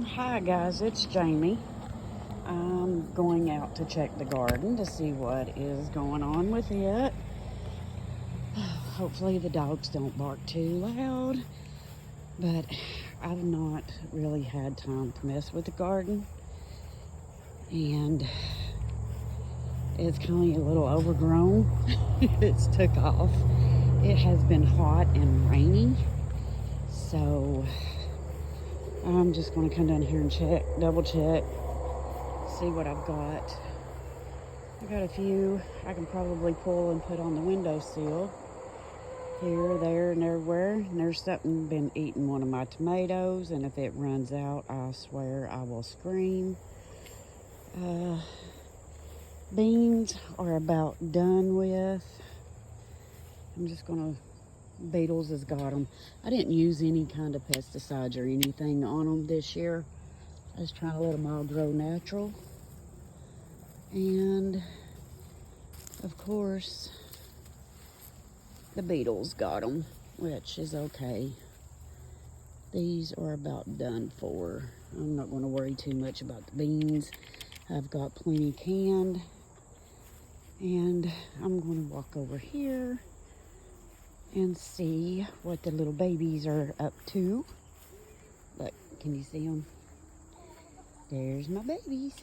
Hi guys, it's Jamie. I'm going out to check the garden to see what is going on with it. Hopefully the dogs don't bark too loud, but I've not really had time to mess with the garden, and it's kind of a little overgrown. It's took off. It has been hot and rainy, so I'm just going to come down here and check, double check, see what I've got. I got a few I can probably pull and put on the windowsill. Here, there, and everywhere. And there's something been eating one of my tomatoes, and if it runs out, I swear I will scream. Beans are about done with. I'm just gonna, beetles has got them. I didn't use any kind of pesticides or anything on them this year. I was trying to let them all grow natural. And of course, the beetles got them, which is okay. These are about done for. I'm not going to worry too much about the beans. I've got plenty canned. And I'm going to walk over here and see what the little babies are up to. Look, can you see them? There's my babies.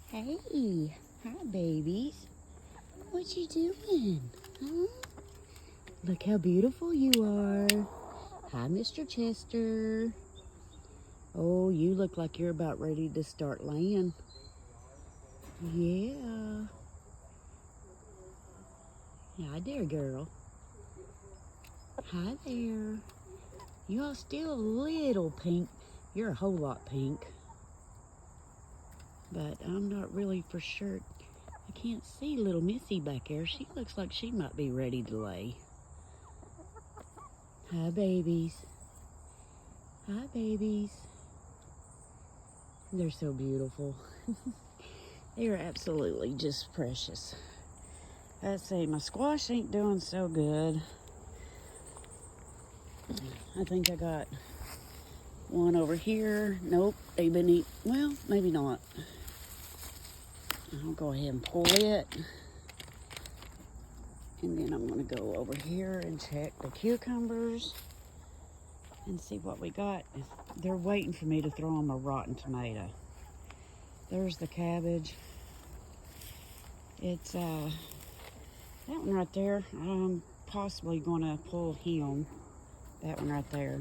Hey, hi babies. What you doing? Huh? Look how beautiful you are. Hi, Mr. Chester. Oh, you look like you're about ready to start laying. Yeah. Hi there, girl. Hi there. You are still a little pink. You're a whole lot pink. But I'm not really for sure. I can't see little Missy back there. She looks like she might be ready to lay. Hi, babies. Hi, babies. They're so beautiful. They are absolutely just precious. Let's see, my squash ain't doing so good. I think I got one over here. Nope, they've been eating. Well, maybe not. I'll go ahead and pull it. And then I'm going to go over here and check the cucumbers and see what we got. They're waiting for me to throw them a rotten tomato. There's the cabbage. It's that one right there. I'm possibly going to pull him. That one right there.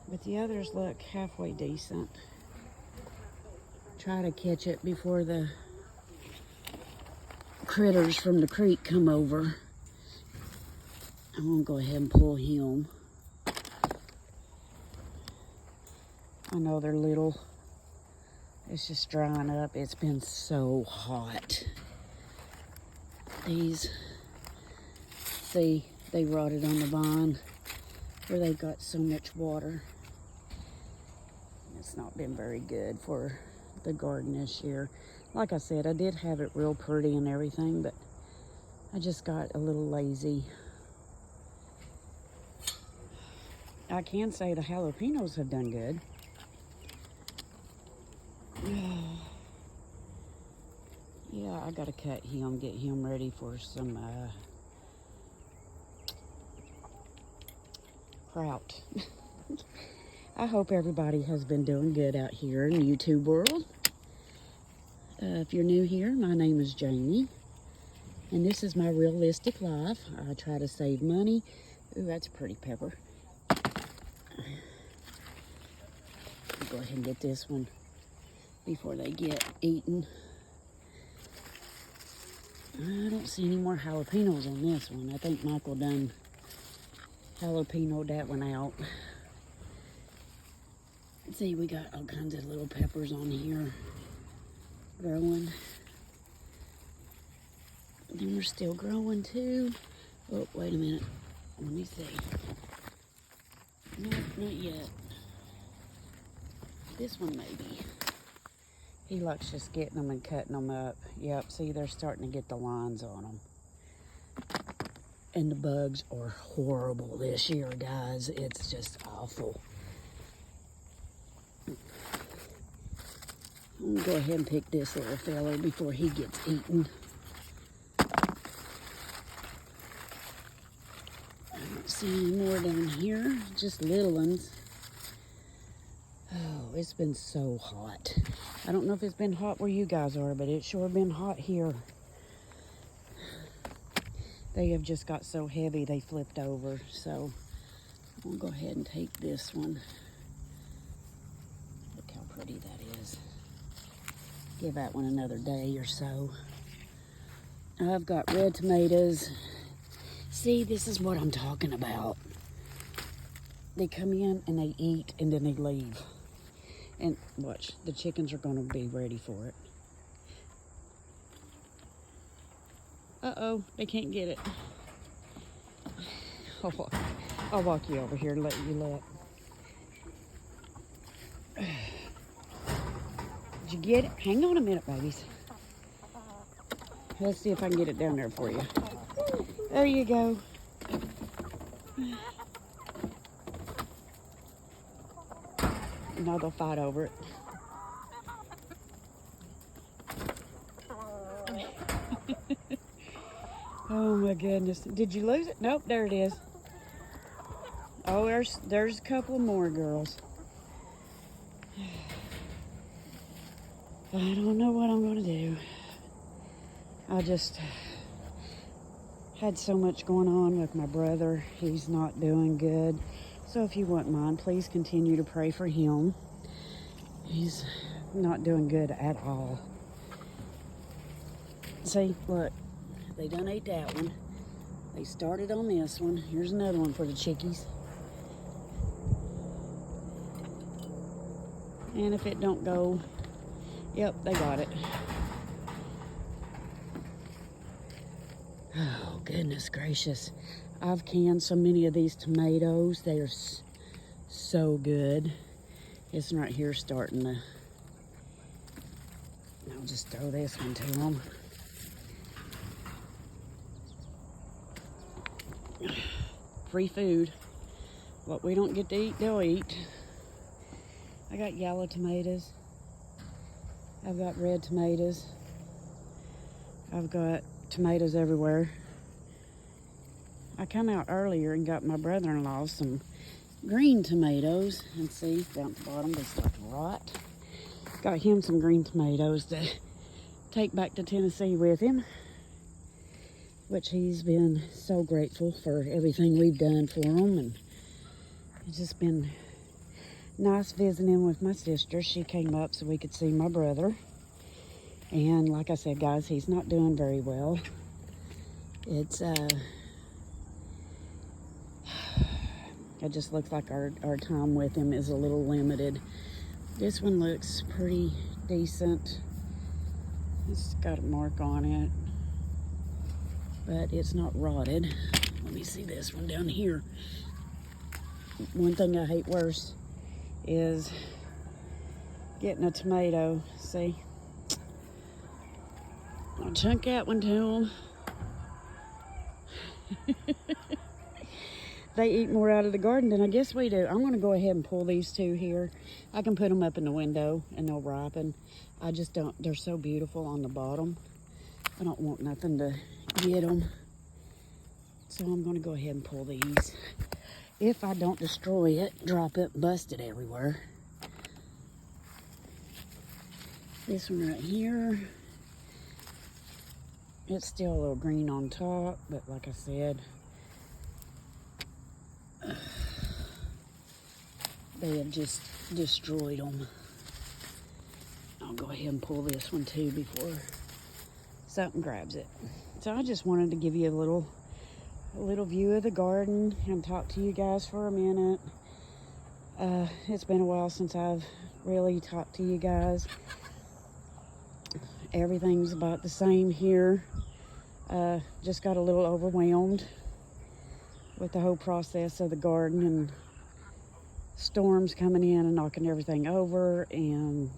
But the others look halfway decent. Try to catch it before the critters from the creek come over. I'm going to go ahead and pull him. I know they're little. It's just drying up. It's been so hot. These, see, they rotted on the vine where they got so much water. It's not been very good for the garden this year. Like I said, I did have it real pretty and everything, but I just got a little lazy. I can say the jalapenos have done good. Yeah, I gotta cut him, get him ready for some kraut. I hope everybody has been doing good out here in YouTube world. If you're new here, my name is Jamie, and this is my realistic life. I try to save money. Ooh, that's a pretty pepper. I'll go ahead and get this one before they get eaten. I don't see any more jalapenos on this one. I think Michael done jalapenoed that one out. Let's see, we got all kinds of little peppers on here growing. Then we're still growing too. Oh, wait a minute. Let me see. Nope, not yet. This one maybe. He likes just getting them and cutting them up. Yep, see, they're starting to get the lines on them. And the bugs are horrible this year, guys. It's just awful. I'm gonna go ahead and pick this little fellow before he gets eaten. I don't see any more down here, just little ones. Oh, it's been so hot. I don't know if it's been hot where you guys are, but it's sure been hot here. They have just got so heavy they flipped over, so I'm gonna go ahead and take this one. Look how pretty that is. Give that one another day or so. I've got red tomatoes. See, this is what I'm talking about. They come in and they eat and then they leave. And watch, the chickens are gonna be ready for it. Uh-oh, they can't get it. I'll walk you over here and let you look. Did you get it? Hang on a minute, babies. Let's see if I can get it down there for you. There you go. Now they'll fight over it. Oh my goodness. Did you lose it? Nope, there it is. Oh, there's a couple more girls. I don't know what I'm gonna do. I just had so much going on with my brother. He's not doing good. So if you wouldn't mind, please continue to pray for him. He's not doing good at all. See, look, they done ate that one. They started on this one. Here's another one for the chickies. And if it don't go, yep, they got it. Oh, goodness gracious. I've canned so many of these tomatoes. They are so good. This one right here is starting to... I'll just throw this one to them. Free food. What we don't get to eat, they'll eat. I got yellow tomatoes. I've got red tomatoes. I've got tomatoes everywhere. I come out earlier and got my brother-in-law some green tomatoes. And see, down at the bottom, they start to rot. Got him some green tomatoes to take back to Tennessee with him, which he's been so grateful for everything we've done for him. And it's just been nice visiting with my sister. She came up so we could see my brother. And like I said, guys, he's not doing very well. It's, it just looks like our time with him is a little limited. This one looks pretty decent. It's got a mark on it, but it's not rotted. Let me see this one down here. One thing I hate worse is getting a tomato. See? I'll chunk that one to them. They eat more out of the garden than I guess we do. I'm going to go ahead and pull these two here. I can put them up in the window and they'll ripen. I just don't, they're so beautiful on the bottom. I don't want nothing to get them. So I'm going to go ahead and pull these. If I don't destroy it, drop it, bust it everywhere. This one right here. It's still a little green on top, but like I said, they have just destroyed them. I'll go ahead and pull this one too before something grabs it. So I just wanted to give you a little view of the garden and talk to you guys for a minute. It's been a while since I've really talked to you guys. Everything's about the same here. Just got a little overwhelmed with the whole process of the garden and storms coming in and knocking everything over. And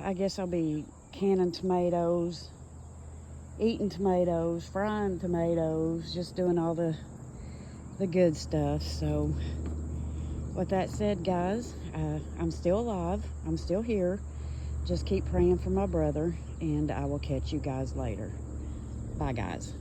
I guess I'll be canning tomatoes, eating tomatoes, frying tomatoes, just doing all the good stuff. So with that said, guys, I'm still alive. I'm still here. Just keep praying for my brother, and I will catch you guys later. Bye, guys.